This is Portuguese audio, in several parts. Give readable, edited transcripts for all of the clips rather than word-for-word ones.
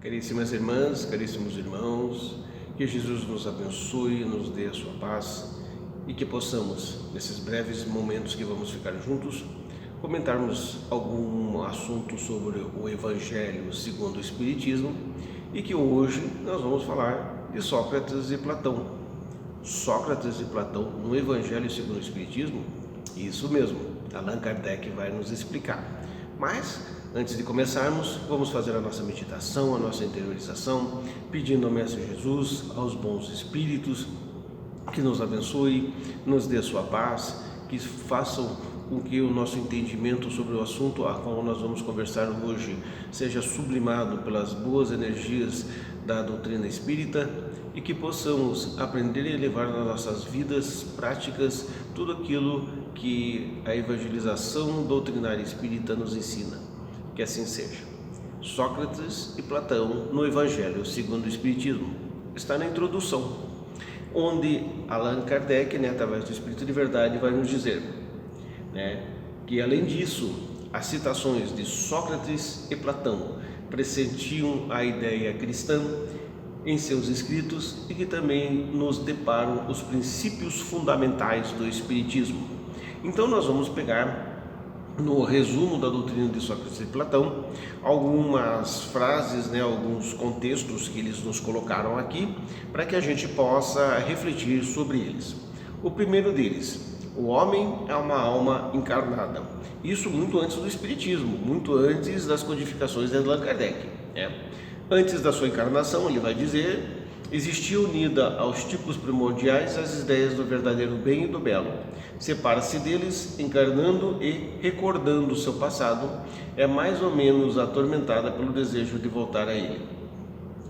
Caríssimas irmãs, caríssimos irmãos, que Jesus nos abençoe, nos dê a sua paz e que possamos, nesses breves momentos que vamos ficar juntos, comentarmos algum assunto sobre o Evangelho segundo o Espiritismo e que hoje nós vamos falar de Sócrates e Platão. Sócrates e Platão no Evangelho segundo o Espiritismo? Isso mesmo, Allan Kardec vai nos explicar. Mas, antes de começarmos, vamos fazer a nossa meditação, a nossa interiorização, pedindo ao Mestre Jesus, aos bons espíritos, que nos abençoe, nos dê a sua paz, que façam com que o nosso entendimento sobre o assunto a qual nós vamos conversar hoje seja sublimado pelas boas energias da doutrina espírita e que possamos aprender e levar nas nossas vidas práticas tudo aquilo que a evangelização doutrinária espírita nos ensina. Que assim seja. Sócrates e Platão no Evangelho segundo o Espiritismo. Está na introdução, onde Allan Kardec, através do Espírito de Verdade, vai nos dizer que, além disso, as citações de Sócrates e Platão pressentiam a ideia cristã em seus escritos e que também nos deparam os princípios fundamentais do Espiritismo. Então nós vamos pegar no resumo da doutrina de Sócrates e Platão algumas frases, alguns contextos que eles nos colocaram aqui para que a gente possa refletir sobre eles. O primeiro deles: o homem é uma alma encarnada. Isso muito antes do Espiritismo, muito antes das codificações de Allan Kardec. Antes da sua encarnação, ele vai dizer, existia unida aos tipos primordiais as ideias do verdadeiro bem e do belo. Separa-se deles, encarnando e recordando o seu passado, é mais ou menos atormentada pelo desejo de voltar a ele.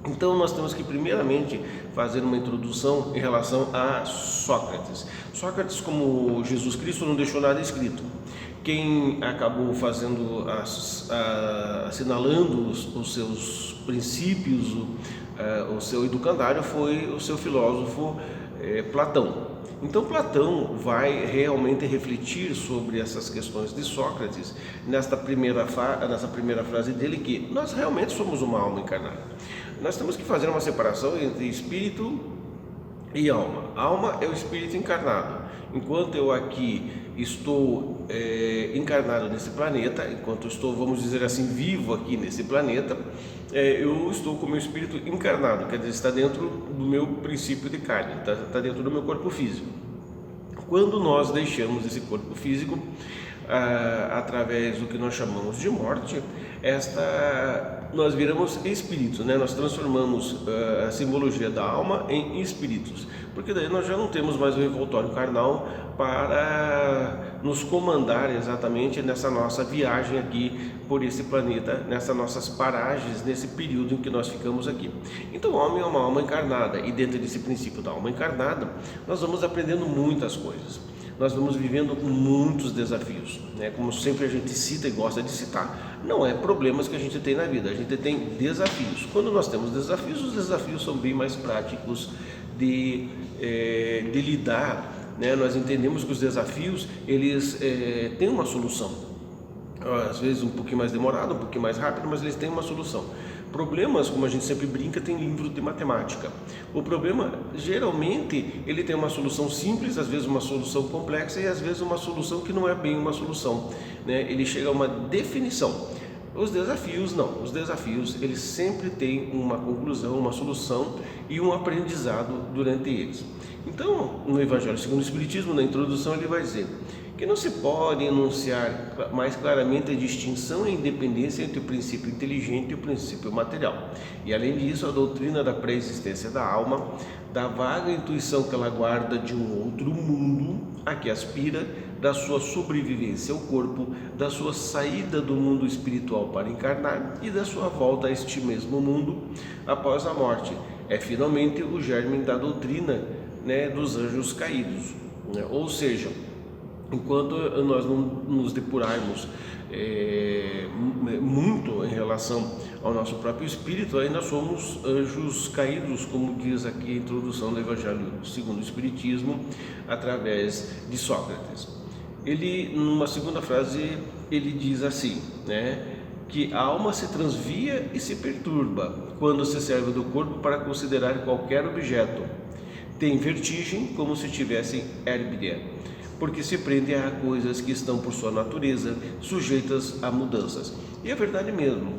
Então nós temos que primeiramente fazer uma introdução em relação a Sócrates. Sócrates, como Jesus Cristo, não deixou nada escrito. Quem acabou assinalando os seus princípios, o seu educandário, foi o seu filósofo Platão. Então Platão vai realmente refletir sobre essas questões de Sócrates nessa primeira frase dele, que nós realmente somos uma alma encarnada. Nós temos que fazer uma separação entre espírito e alma. A alma é o espírito encarnado. Enquanto eu aqui estou encarnado nesse planeta, enquanto eu estou, vamos dizer assim, vivo aqui nesse planeta, eu estou com o meu espírito encarnado, quer dizer, está dentro do meu princípio de carne, está dentro do meu corpo físico. Quando nós deixamos esse corpo físico, através do que nós chamamos de morte, nós viramos espíritos, nós transformamos a simbologia da alma em espíritos, porque daí nós já não temos mais o envoltório carnal para nos comandar exatamente nessa nossa viagem aqui por esse planeta, nessas nossas paragens, nesse período em que nós ficamos aqui. Então o homem é uma alma encarnada, e dentro desse princípio da alma encarnada, nós vamos aprendendo muitas coisas. Nós vamos vivendo muitos desafios, como sempre a gente cita e gosta de citar, não é problemas que a gente tem na vida, a gente tem desafios. Quando nós temos desafios, os desafios são bem mais práticos de lidar, Nós entendemos que os desafios, eles têm uma solução, às vezes um pouquinho mais demorado, um pouquinho mais rápido, mas eles têm uma solução. Problemas, como a gente sempre brinca, tem livro de matemática. O problema, geralmente, ele tem uma solução simples, às vezes uma solução complexa e às vezes uma solução que não é bem uma solução, Ele chega a uma definição. Os desafios não, os desafios eles sempre têm uma conclusão, uma solução e um aprendizado durante eles. Então, no Evangelho segundo o Espiritismo, na introdução, ele vai dizer que não se pode enunciar mais claramente a distinção e a independência entre o princípio inteligente e o princípio material. E além disso, a doutrina da pré-existência da alma, da vaga intuição que ela guarda de um outro mundo a que aspira, da sua sobrevivência ao corpo, da sua saída do mundo espiritual para encarnar e da sua volta a este mesmo mundo após a morte. É finalmente o germe da doutrina dos anjos caídos. Ou seja, enquanto nós não nos depurarmos muito em relação ao nosso próprio espírito, ainda somos anjos caídos, como diz aqui a introdução do Evangelho segundo o Espiritismo, através de Sócrates. Ele, numa segunda frase, ele diz assim, que a alma se transvia e se perturba quando se serve do corpo para considerar qualquer objeto. Tem vertigem como se tivesse hérbia, porque se prende a coisas que estão por sua natureza sujeitas a mudanças. E é verdade mesmo.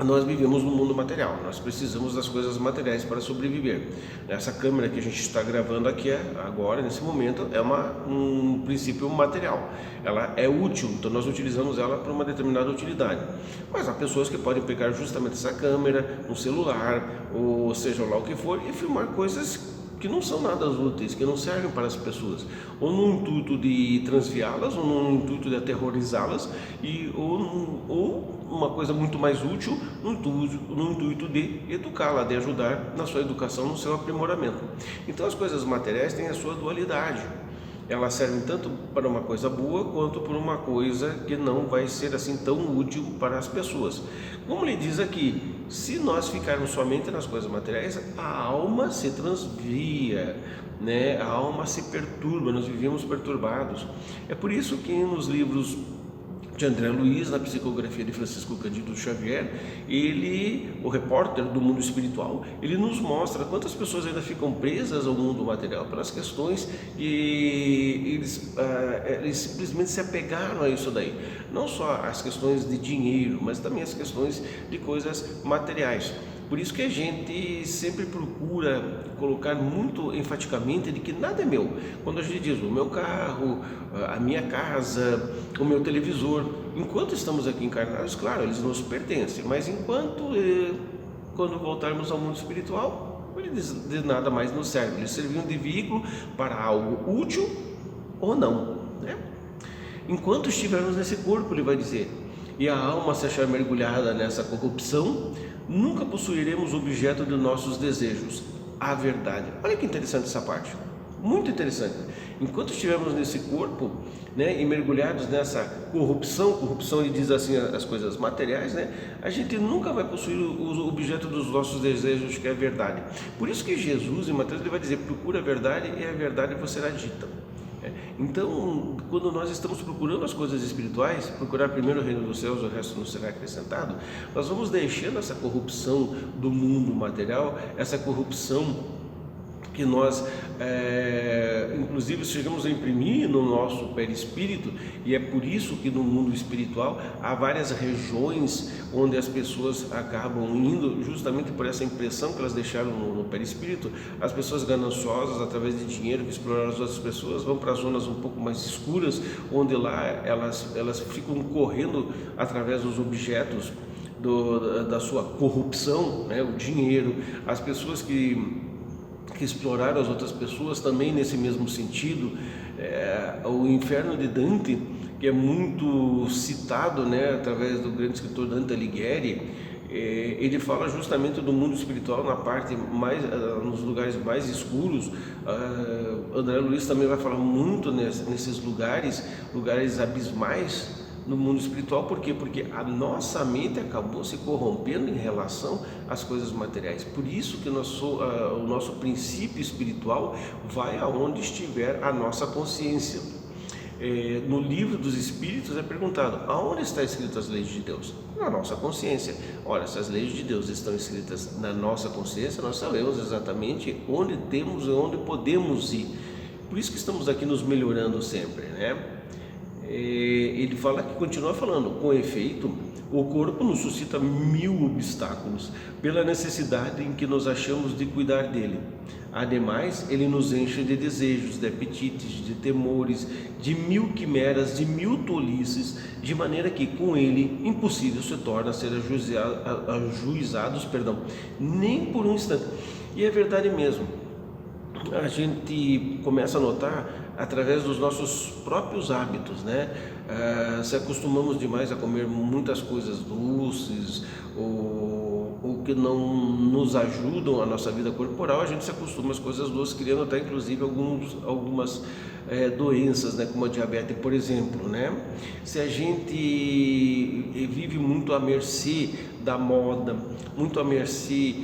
Nós vivemos no mundo material, nós precisamos das coisas materiais para sobreviver. Essa câmera que a gente está gravando aqui agora, nesse momento, é um princípio material. Ela é útil, então nós utilizamos ela para uma determinada utilidade. Mas há pessoas que podem pegar justamente essa câmera, um celular, ou seja lá o que for, e filmar coisas que não são nada úteis, que não servem para as pessoas, ou no intuito de transviá-las, ou no intuito de aterrorizá-las, ou uma coisa muito mais útil no intuito de educá-la, de ajudar na sua educação, no seu aprimoramento. Então as coisas materiais têm a sua dualidade. Elas servem tanto para uma coisa boa quanto para uma coisa que não vai ser assim tão útil para as pessoas. Como ele diz aqui, se nós ficarmos somente nas coisas materiais, a alma se transvia, né? A alma se perturba, nós vivemos perturbados. É por isso que nos livros de André Luiz, na psicografia de Francisco Cândido Xavier, o repórter do mundo espiritual, ele nos mostra quantas pessoas ainda ficam presas ao mundo material pelas questões e eles simplesmente se apegaram a isso daí. Não só as questões de dinheiro, mas também as questões de coisas materiais. Por isso que a gente sempre procura colocar muito enfaticamente de que nada é meu. Quando a gente diz o meu carro, a minha casa, o meu televisor, enquanto estamos aqui encarnados, claro, eles nos pertencem, mas quando voltarmos ao mundo espiritual, eles de nada mais nos servem. Eles serviam de veículo para algo útil ou não, né? Enquanto estivermos nesse corpo, ele vai dizer, e a alma se achar mergulhada nessa corrupção, nunca possuiremos objeto de nossos desejos, a verdade. Olha que interessante essa parte, muito interessante. Enquanto estivermos nesse corpo, né, e mergulhados nessa corrupção ele diz assim as coisas materiais, né, a gente nunca vai possuir o objeto dos nossos desejos, que é a verdade. Por isso que Jesus em Mateus ele vai dizer, procura a verdade e a verdade vos será dita. Então, quando nós estamos procurando as coisas espirituais, procurar primeiro o reino dos céus, o resto nos será acrescentado, nós vamos deixando essa corrupção do mundo material, essa corrupção que nós, inclusive, chegamos a imprimir no nosso perispírito, e é por isso que no mundo espiritual há várias regiões onde as pessoas acabam indo, justamente por essa impressão que elas deixaram no perispírito. As pessoas gananciosas, através de dinheiro que exploraram as outras pessoas, vão para zonas um pouco mais escuras, onde lá elas ficam correndo através dos objetos da sua corrupção, né? O dinheiro, as pessoas que exploraram as outras pessoas também nesse mesmo sentido. O inferno de Dante, que é muito citado, né, através do grande escritor Dante Alighieri, ele fala justamente do mundo espiritual na parte mais, nos lugares mais escuros. André Luiz também vai falar muito nesses lugares abismais no mundo espiritual. Por quê? Porque a nossa mente acabou se corrompendo em relação às coisas materiais. Por isso que o nosso princípio espiritual vai aonde estiver a nossa consciência. No livro dos Espíritos é perguntado, aonde está escritas as leis de Deus? Na nossa consciência. Ora, se as leis de Deus estão escritas na nossa consciência, nós sabemos exatamente onde temos e onde podemos ir. Por isso que estamos aqui nos melhorando sempre, né? Ele continua falando, com efeito, o corpo nos suscita 1000 obstáculos pela necessidade em que nos achamos de cuidar dele. Ademais, ele nos enche de desejos, de apetites, de temores, de 1000 quimeras, de 1000 tolices, de maneira que com ele impossível se torna ser ajuizados, nem por um instante. E é verdade mesmo. A gente começa a notar através dos nossos próprios hábitos, né? Se acostumamos demais a comer muitas coisas doces ou que não nos ajudam a nossa vida corporal, a gente se acostuma às coisas doces, criando até inclusive algumas doenças, né? Como a diabetes, por exemplo, né? Se a gente vive muito à mercê da moda, muito à mercê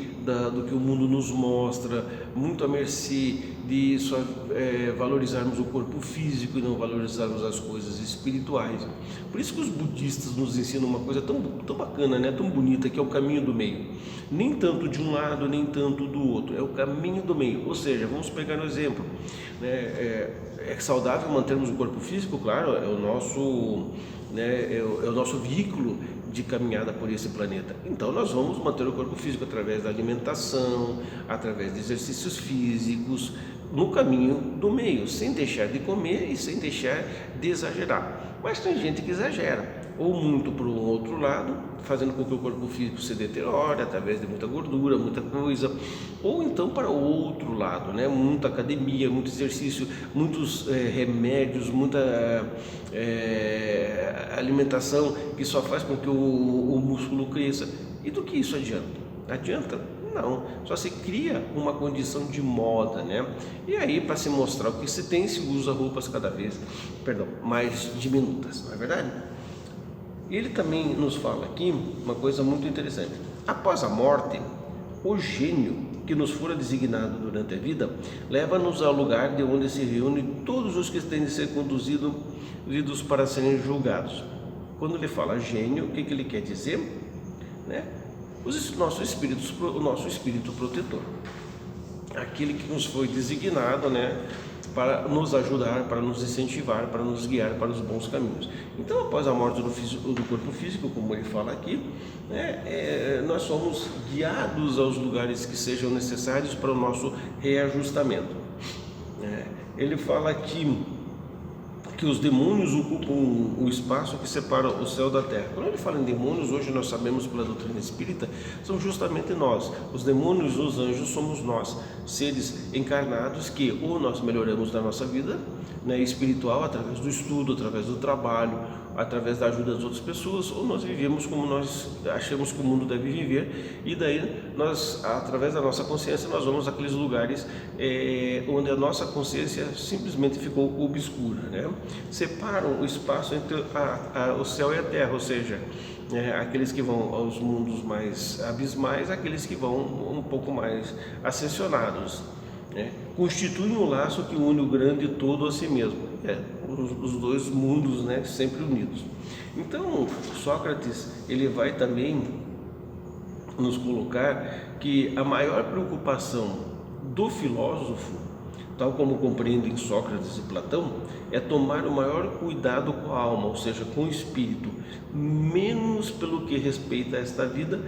do que o mundo nos mostra, muito à mercê de só valorizarmos o corpo físico e não valorizarmos as coisas espirituais. Por isso que os budistas nos ensinam uma coisa tão bacana, né? Tão bonita, que é o caminho do meio. Nem tanto de um lado, nem tanto do outro, é o caminho do meio. Ou seja, vamos pegar um exemplo, né? É saudável mantermos o corpo físico, claro, é o nosso, né, é o nosso veículo de caminhada por esse planeta. Então nós vamos manter o corpo físico através da alimentação, através de exercícios físicos, no caminho do meio, sem deixar de comer e sem deixar de exagerar. Mas tem gente que exagera, ou muito para o outro lado, fazendo com que o corpo físico se deteriore através de muita gordura, muita coisa, ou então para o outro lado, né? Muita academia, muito exercício, muitos remédios, muita alimentação que só faz com que o músculo cresça. E do que isso adianta? Adianta? Não, só se cria uma condição de moda, né? E aí, para se mostrar o que se tem, se usa roupas cada vez, mais diminutas, não é verdade? Ele também nos fala aqui uma coisa muito interessante. Após a morte, o gênio que nos fora designado durante a vida leva-nos ao lugar de onde se reúnem todos os que têm de ser conduzidos para serem julgados. Quando ele fala gênio, o que ele quer dizer? Né? O nosso espírito protetor, aquele que nos foi designado, né, para nos ajudar, para nos incentivar, para nos guiar para os bons caminhos. Então, após a morte do corpo físico, como ele fala aqui, né, nós somos guiados aos lugares que sejam necessários para o nosso reajustamento. Ele fala aqui que os demônios ocupam o espaço que separa o céu da terra. Quando ele fala em demônios, hoje nós sabemos pela doutrina espírita, são justamente nós. Os demônios, os anjos, somos nós, seres encarnados que ou nós melhoramos na nossa vida, né, espiritual, através do estudo, através do trabalho, através da ajuda das outras pessoas, ou nós vivemos como nós achamos que o mundo deve viver, e daí nós, através da nossa consciência, nós vamos àqueles lugares onde a nossa consciência simplesmente ficou obscura, né? Separam o espaço entre o céu e a terra, ou seja, aqueles que vão aos mundos mais abismais, aqueles que vão um pouco mais ascensionados, né? Constituem um laço que une o grande todo a si mesmo, os dois mundos, né, sempre unidos. Então Sócrates, ele vai também nos colocar que a maior preocupação do filósofo, tal como compreendem Sócrates e Platão, é tomar o maior cuidado com a alma, ou seja, com o espírito, menos pelo que respeita a esta vida,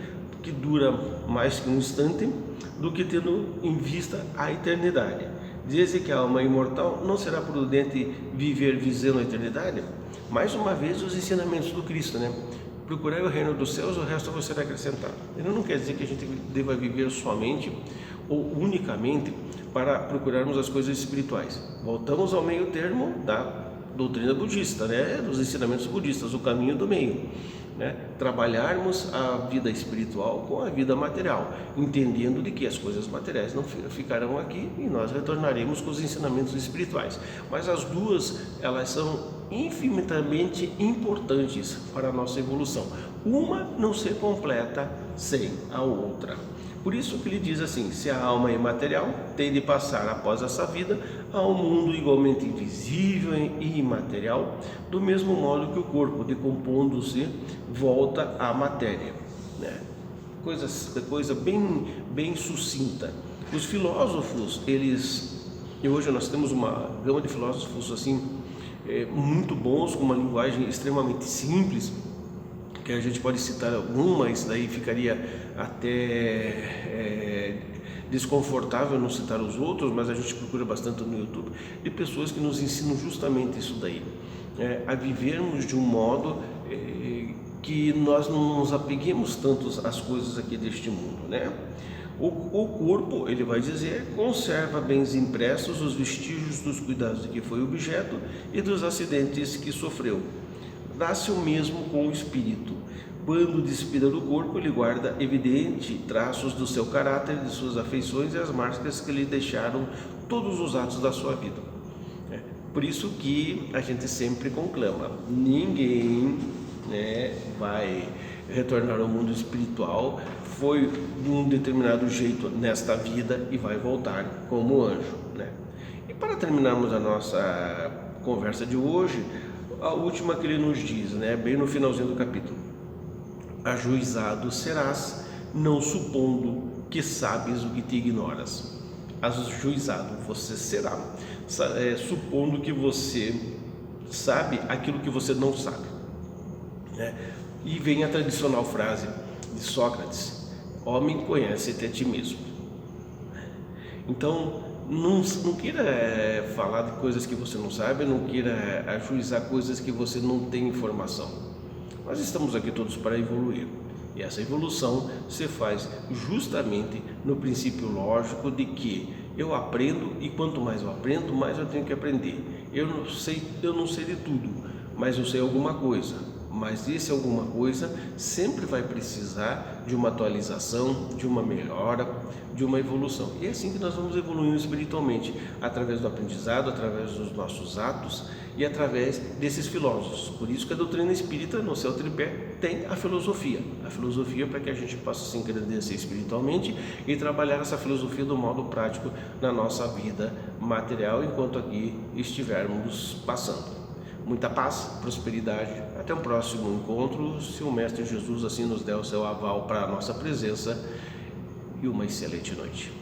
que dura mais que um instante, do que tendo em vista a eternidade. Dizem que a alma imortal, não será prudente viver visando a eternidade? Mais uma vez, os ensinamentos do Cristo, né? Procurai o reino dos céus, o resto vos será acrescentado. Ele não quer dizer que a gente deva viver somente ou unicamente para procurarmos as coisas espirituais. Voltamos ao meio termo da doutrina budista, né? Dos ensinamentos budistas, o caminho do meio. Né? Trabalharmos a vida espiritual com a vida material, entendendo de que as coisas materiais não ficarão aqui e nós retornaremos com os ensinamentos espirituais. Mas as duas, elas são infinitamente importantes para a nossa evolução. Uma não se completa sem a outra. Por isso que ele diz assim: se a alma é imaterial, tem de passar após essa vida a um mundo igualmente invisível e imaterial, do mesmo modo que o corpo, decompondo-se, volta à matéria, né? Coisa bem sucinta. Os filósofos, e hoje nós temos uma gama de filósofos assim, muito bons, com uma linguagem extremamente simples, que a gente pode citar alguma, isso daí ficaria até desconfortável não citar os outros, mas a gente procura bastante no YouTube, de pessoas que nos ensinam justamente isso daí, a vivermos de um modo que nós não nos apeguemos tanto às coisas aqui deste mundo, né? O corpo, ele vai dizer, conserva bens impressos os vestígios dos cuidados de que foi objeto e dos acidentes que sofreu. Dá-se o mesmo com o espírito. Quando despida do corpo, ele guarda evidente traços do seu caráter, de suas afeições e as marcas que lhe deixaram todos os atos da sua vida. Por isso que a gente sempre conclama: ninguém, né, vai retornar ao mundo espiritual foi de um determinado jeito nesta vida e vai voltar como anjo, né? E para terminarmos a nossa conversa de hoje, a última que ele nos diz, né, bem no finalzinho do capítulo: ajuizado serás, não supondo que sabes o que te ignoras. Ajuizado você será, supondo que você sabe aquilo que você não sabe, né? E vem a tradicional frase de Sócrates: homem, conhece-te a ti mesmo. Então, não queira falar de coisas que você não sabe, não queira ajuizar coisas que você não tem informação. Nós estamos aqui todos para evoluir, e essa evolução se faz justamente no princípio lógico de que eu aprendo, e quanto mais eu aprendo, mais eu tenho que aprender. Eu não sei de tudo, mas eu sei alguma coisa. Mas esse alguma coisa sempre vai precisar de uma atualização, de uma melhora, de uma evolução. E é assim que nós vamos evoluindo espiritualmente, através do aprendizado, através dos nossos atos e através desses filósofos. Por isso que a doutrina espírita, no seu tripé, tem a filosofia. A filosofia para que a gente possa se engrandecer espiritualmente e trabalhar essa filosofia do modo prático na nossa vida material, enquanto aqui estivermos passando. Muita paz, prosperidade. Até um próximo encontro, se o Mestre Jesus assim nos der o seu aval para a nossa presença, e uma excelente noite.